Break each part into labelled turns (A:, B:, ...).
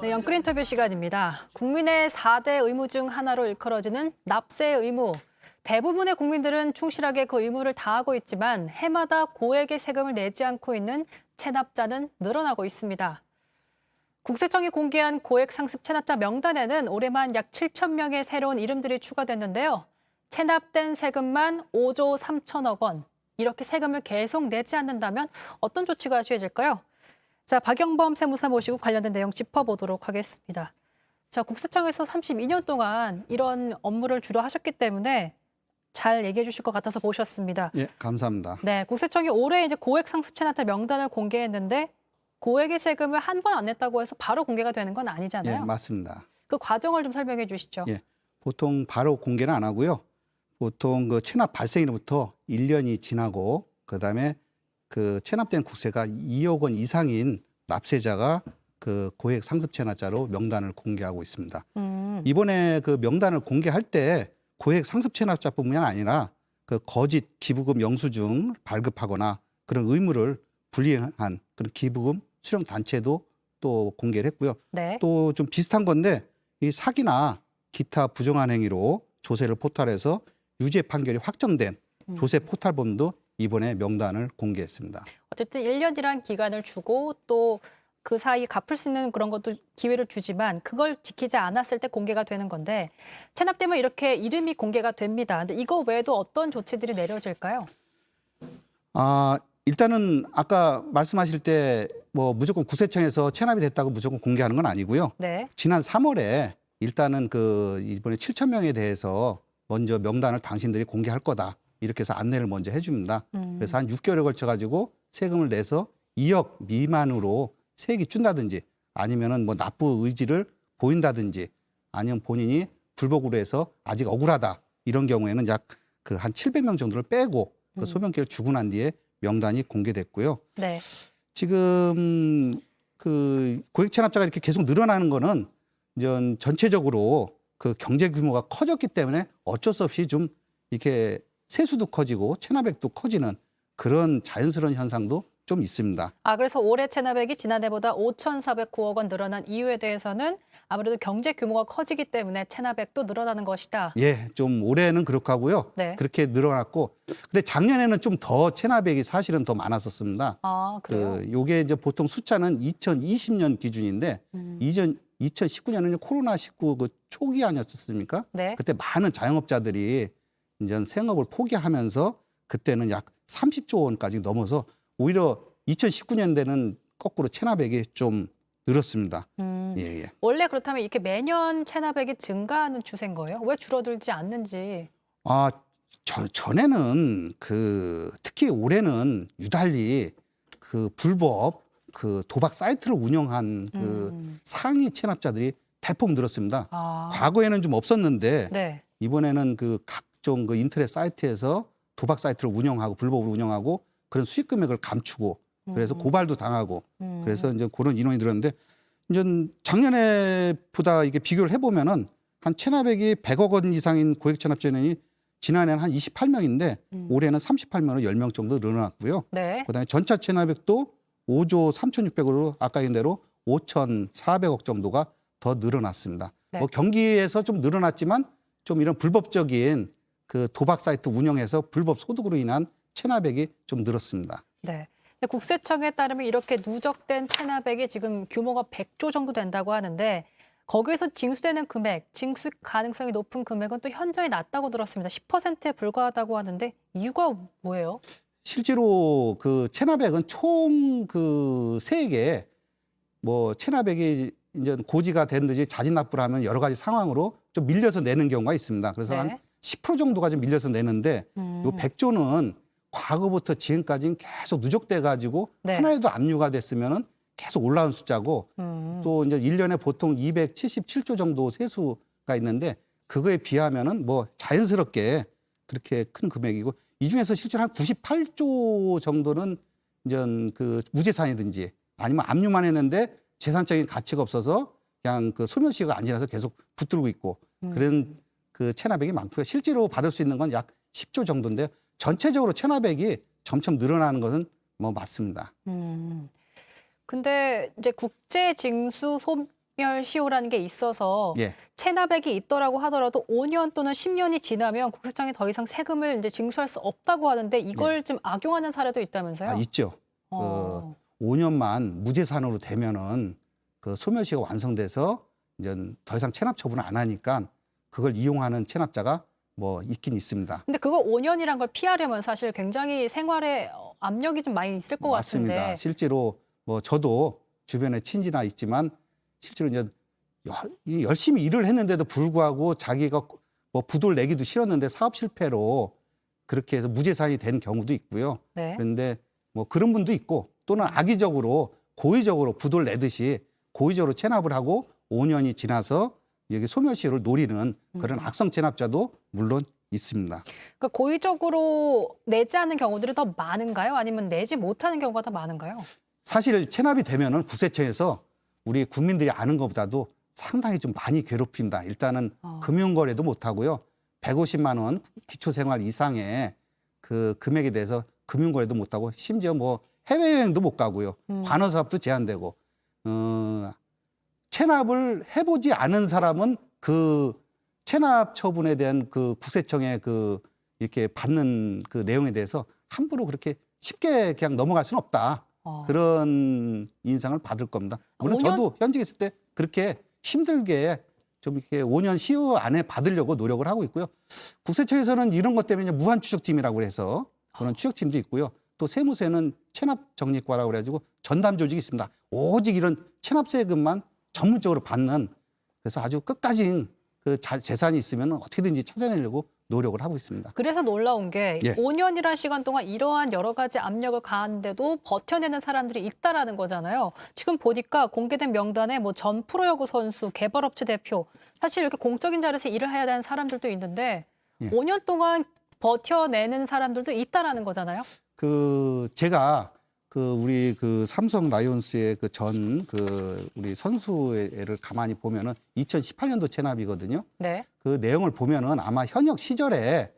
A: 네, 영끌 인터뷰 시간입니다. 국민의 4대 의무 중 하나로 일컬어지는 납세 의무. 대부분의 국민들은 충실하게 그 의무를 다하고 있지만 해마다 고액의 세금을 내지 않고 있는 체납자는 늘어나고 있습니다. 국세청이 공개한 고액 상습 체납자 명단에는 올해만 약 7천 명의 새로운 이름들이 추가됐는데요. 체납된 세금만 5조 3천억 원. 이렇게 세금을 계속 내지 않는다면 어떤 조치가 취해질까요? 자, 박영범 세무사 모시고 관련된 내용 짚어보도록 하겠습니다. 자, 국세청에서 32년 동안 이런 업무를 주로 하셨기 때문에 잘 얘기해 주실 것 같아서 모셨습니다.
B: 예, 감사합니다.
A: 네, 국세청이 올해 이제 고액 상습 체납자 명단을 공개했는데 고액의 세금을 한 번 안 냈다고 해서 바로 공개가 되는 건 아니잖아요.
B: 예, 맞습니다.
A: 그 과정을 좀 설명해 주시죠.
B: 예, 보통 바로 공개는 안 하고요. 보통 그 체납 발생일부터 1년이 지나고 그다음에 그 체납된 국세가 2억 원 이상인 납세자가 그 고액 상습 체납자로 명단을 공개하고 있습니다. 이번에 그 명단을 공개할 때 고액 상습 체납자뿐만이 아니라 그 거짓 기부금 영수증 발급하거나 그런 의무를 불이행한 그런 기부금 수령 단체도 또 공개를 했고요.
A: 네.
B: 또 좀 비슷한 건데 이 사기나 기타 부정한 행위로 조세를 포탈해서 유죄 판결이 확정된 조세 포탈범도 이번에 명단을 공개했습니다.
A: 어쨌든 1년이란 기간을 주고 또 그 사이 갚을 수 있는 그런 것도 기회를 주지만 그걸 지키지 않았을 때 공개가 되는 건데 체납되면 이렇게 이름이 공개가 됩니다. 근데 이거 외에도 어떤 조치들이 내려질까요?
B: 일단은 아까 말씀하실 때 뭐 무조건 국세청에서 체납이 됐다고 무조건 공개하는 건 아니고요.
A: 네.
B: 지난 3월에 일단은 그 이번에 7천 명에 대해서 먼저 명단을 당신들이 공개할 거다. 이렇게 해서 안내를 먼저 해줍니다. 그래서 한 6개월에 걸쳐 가지고 세금을 내서 2억 미만으로 세액이 준다든지 아니면은 뭐 납부 의지를 보인다든지 아니면 본인이 불복으로 해서 아직 억울하다 이런 경우에는 약 그 한 700명 정도를 빼고 그 소명기를 주고 난 뒤에 명단이 공개됐고요.
A: 네.
B: 지금 그 고액 체납자가 이렇게 계속 늘어나는 거는 이제 전체적으로 그 경제 규모가 커졌기 때문에 어쩔 수 없이 좀 이렇게 세수도 커지고 체납액도 커지는 그런 자연스러운 현상도 좀 있습니다.
A: 그래서 올해 체납액이 지난해보다 5,409억 원 늘어난 이유에 대해서는 아무래도 경제 규모가 커지기 때문에 체납액도 늘어나는 것이다.
B: 예, 좀 올해는 그렇게 하고요.
A: 네.
B: 그렇게 늘어났고, 근데 작년에는 좀 더 체납액이 사실은 더 많았었습니다.
A: 그래요?
B: 요게 이제 보통 숫자는 2020년 기준인데, 2019년은 코로나19 그 초기 아니었습니까?
A: 네.
B: 그때 많은 자영업자들이 이제 생업을 포기하면서 그때는 약 30조 원까지 넘어서 오히려 2019년대는 거꾸로 체납액이 좀 늘었습니다. 예, 예.
A: 원래 그렇다면 이렇게 매년 체납액이 증가하는 추세인 거예요? 왜 줄어들지 않는지.
B: 전에는 그 특히 올해는 유달리 그 불법 그 도박 사이트를 운영한 그 상위 체납자들이 대폭 늘었습니다. 과거에는 좀 없었는데
A: 네.
B: 이번에는 그 각종 그 인터넷 사이트에서 도박 사이트를 운영하고 불법으로 운영하고 그런 수익 금액을 감추고 그래서 고발도 당하고 그래서 이제 그런 인원이 늘었는데 이제 작년에보다 이게 비교를 해보면은 한 체납액이 100억 원 이상인 고액 체납자 인원이 지난해는 한 28명인데 올해는 38명으로 10명 정도 늘어났고요.
A: 네.
B: 그다음에 전체 체납액도 5조 3,600억으로 아까 얘기한 대로 5,400억 정도가 더 늘어났습니다.
A: 네.
B: 뭐 경기에서 좀 늘어났지만 좀 이런 불법적인 그 도박 사이트 운영에서 불법 소득으로 인한 체납액이 좀 늘었습니다.
A: 네. 근데 국세청에 따르면 이렇게 누적된 체납액이 지금 규모가 100조 정도 된다고 하는데 거기에서 징수되는 금액, 징수 가능성이 높은 금액은 또 현저히 낮다고 들었습니다. 10%에 불과하다고 하는데 이유가 뭐예요?
B: 실제로 그 체납액은 총 그 세액에 뭐 체납액이 이제 고지가 된 듯이 자진 납부를 하면 여러 가지 상황으로 좀 밀려서 내는 경우가 있습니다. 그래서
A: 네.
B: 한 10% 정도가 좀 밀려서 내는데 요 100조는 과거부터 지금까지는 계속 누적돼 가지고
A: 네.
B: 하나에도 압류가 됐으면은 계속 올라온 숫자고 또 이제 1년에 보통 277조 정도 세수가 있는데 그거에 비하면은 뭐 자연스럽게 그렇게 큰 금액이고 이 중에서 실제로 한 98조 정도는 이제 그 무재산이든지 아니면 압류만 했는데 재산적인 가치가 없어서 그냥 그 소멸시효가 안 지나서 계속 붙들고 있고 그런 그 체납액이 많고요. 실제로 받을 수 있는 건 약 10조 정도인데요. 전체적으로 체납액이 점점 늘어나는 것은 뭐 맞습니다.
A: 근데 이제 국제 징수 소멸 공공기관시효라는 게 있어서
B: 예.
A: 체납액이 있더라고 하더라도 5년 또는 10년이 지나면 국세청이 더 이상 세금을 이제 징수할 수 없다고 하는데 이걸 좀 악용하는 사례도 있다면서요?
B: 있죠.
A: 어.
B: 5년만 무제산으로 되면은 그 소멸시효가 완성돼서 이제 더 이상 체납 처분을 안 하니까 그걸 이용하는 체납자가 뭐 있긴 있습니다.
A: 근데 그거 5년이란 걸 피하려면 사실 굉장히 생활에 압력이 좀 많이 있을 것
B: 맞습니다.
A: 같은데.
B: 실제로 뭐 저도 주변에 친지나 있지만 실제로 이제 열심히 일을 했는데도 불구하고 자기가 뭐 부도를 내기도 싫었는데 사업 실패로 그렇게 해서 무제산이 된 경우도 있고요.
A: 네.
B: 그런데 뭐 그런 분도 있고 또는 악의적으로 고의적으로 부도를 내듯이 고의적으로 체납을 하고 5년이 지나서 여기 소멸시효를 노리는 그런 악성 체납자도 물론 있습니다.
A: 그러니까 고의적으로 내지 않는 경우들이 더 많은가요? 아니면 내지 못하는 경우가 더 많은가요?
B: 사실 체납이 되면은 국세청에서 우리 국민들이 아는 것보다도 상당히 좀 많이 괴롭힙니다. 일단은 금융거래도 못 하고요. 150만 원 기초생활 이상의 그 금액에 대해서 금융거래도 못 하고 심지어 뭐 해외여행도 못 가고요. 관어사업도 제한되고 체납을 해보지 않은 사람은 그 체납 처분에 대한 그 국세청의 그 이렇게 받는 그 내용에 대해서 함부로 그렇게 쉽게 그냥 넘어갈 수는 없다. 그런 인상을 받을 겁니다. 물론
A: 5년?
B: 저도 현직에 있을 때 그렇게 힘들게 좀 이렇게 5년 시효 안에 받으려고 노력을 하고 있고요. 국세청에서는 이런 것 때문에 무한 추적팀이라고 해서 그런 추적팀도 있고요. 또 세무서에는 체납정리과라고 그래가지고 전담 조직이 있습니다. 오직 이런 체납세금만 전문적으로 받는 그래서 아주 끝까지 그 재산이 있으면 어떻게든지 찾아내려고 노력을 하고 있습니다.
A: 그래서 놀라운 게
B: 예.
A: 5년이라는 시간 동안 이러한 여러 가지 압력을 가하는데도 버텨내는 사람들이 있다라는 거잖아요. 지금 보니까 공개된 명단에 뭐 전 프로야구 선수, 개발업체 대표, 사실 이렇게 공적인 자리에서 일을 해야 되는 사람들도 있는데
B: 예.
A: 5년 동안 버텨내는 사람들도 있다라는 거잖아요.
B: 제가 우리 삼성 라이온스의 우리 선수를 가만히 보면은 2018년도 체납이거든요.
A: 네.
B: 그 내용을 보면은 아마 현역 시절에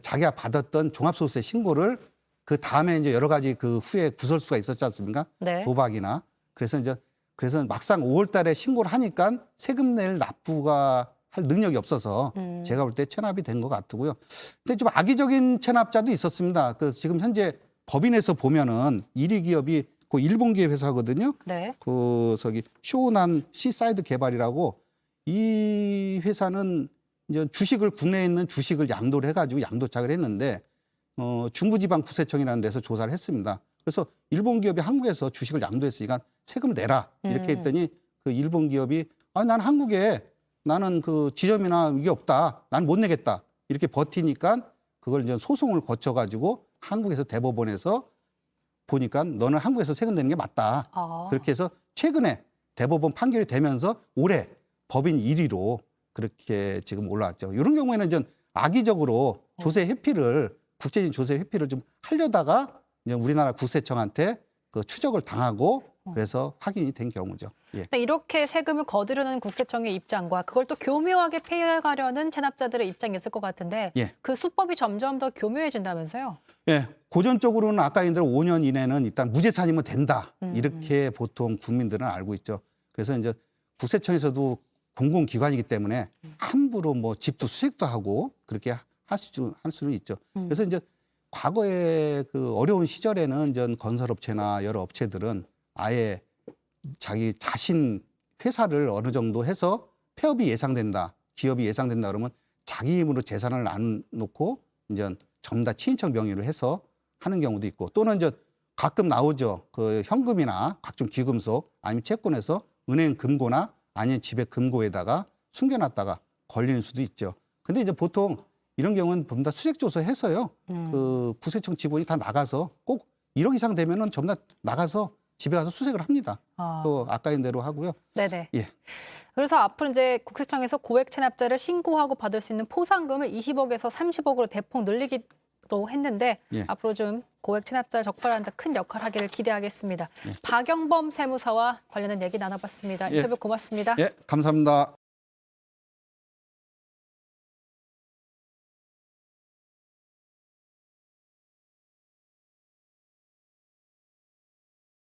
B: 자기가 받았던 종합소득세 신고를 그 다음에 이제 여러 가지 후에 구설수가 있었지 않습니까?
A: 네.
B: 도박이나. 그래서 막상 5월 달에 신고를 하니까 세금 낼 납부가 할 능력이 없어서 제가 볼 때 체납이 된 것 같고요. 근데 좀 악의적인 체납자도 있었습니다. 지금 현재 법인에서 보면은 1위 기업이 그 일본계 회사거든요.
A: 네.
B: 쇼난 시사이드 개발이라고 이 회사는 이제 국내에 있는 주식을 양도를 해가지고 양도착을 했는데 중부지방국세청이라는 데서 조사를 했습니다. 그래서 일본 기업이 한국에서 주식을 양도했으니까 세금을 내라 이렇게 했더니 그 일본 기업이 난 한국에 나는 지점이나 이게 없다. 난 못 내겠다. 이렇게 버티니까 그걸 이제 소송을 거쳐가지고 한국에서 대법원에서 보니까 너는 한국에서 세금 내는 게 맞다. 그렇게 해서 최근에 대법원 판결이 되면서 올해 법인 1위로 그렇게 지금 올라왔죠. 이런 경우에는 이제 악의적으로 조세 회피를 국제적인 조세 회피를 좀 하려다가 이제 우리나라 국세청한테 추적을 당하고 그래서 확인이 된 경우죠. 예.
A: 이렇게 세금을 거두려는 국세청의 입장과 그걸 또 교묘하게 피해가려는 체납자들의 입장이 있을 것 같은데
B: 예.
A: 그 수법이 점점 더 교묘해진다면서요?
B: 예, 고전적으로는 아까 얘기한 대로 5년 이내는 일단 무제산이면 된다. 이렇게 보통 국민들은 알고 있죠. 그래서 이제 국세청에서도 공공기관이기 때문에 함부로 뭐 집도 수색도 하고 그렇게 할 수는 있죠. 그래서 이제 과거에 어려운 시절에는 전 건설업체나 여러 업체들은 아예 자기 자신 회사를 어느 정도 해서 폐업이 예상된다, 기업이 예상된다 그러면 자기 힘으로 재산을 안 놓고 이제 전부 다 친인척 명의로 해서 하는 경우도 있고 또는 이제 가끔 나오죠. 현금이나 각종 귀금속 아니면 채권에서 은행 금고나 아니면 집에 금고에다가 숨겨놨다가 걸리는 수도 있죠. 근데 이제 보통 이런 경우는 전부 다 수색조사 해서요. 국세청 직원이 다 나가서 꼭 1억 이상 되면은 전부 다 나가서 집에 가서 수색을 합니다. 또 아까 인 대로 하고요.
A: 네네.
B: 예.
A: 그래서 앞으로 이제 국세청에서 고액 체납자를 신고하고 받을 수 있는 포상금을 20억에서 30억으로 대폭 늘리기도 했는데
B: 예.
A: 앞으로 좀 고액 체납자를 적발하는 데 큰 역할을 하기를 기대하겠습니다. 박영범 세무사와 관련된 얘기 나눠봤습니다. 인터뷰 고맙습니다.
B: 예, 감사합니다.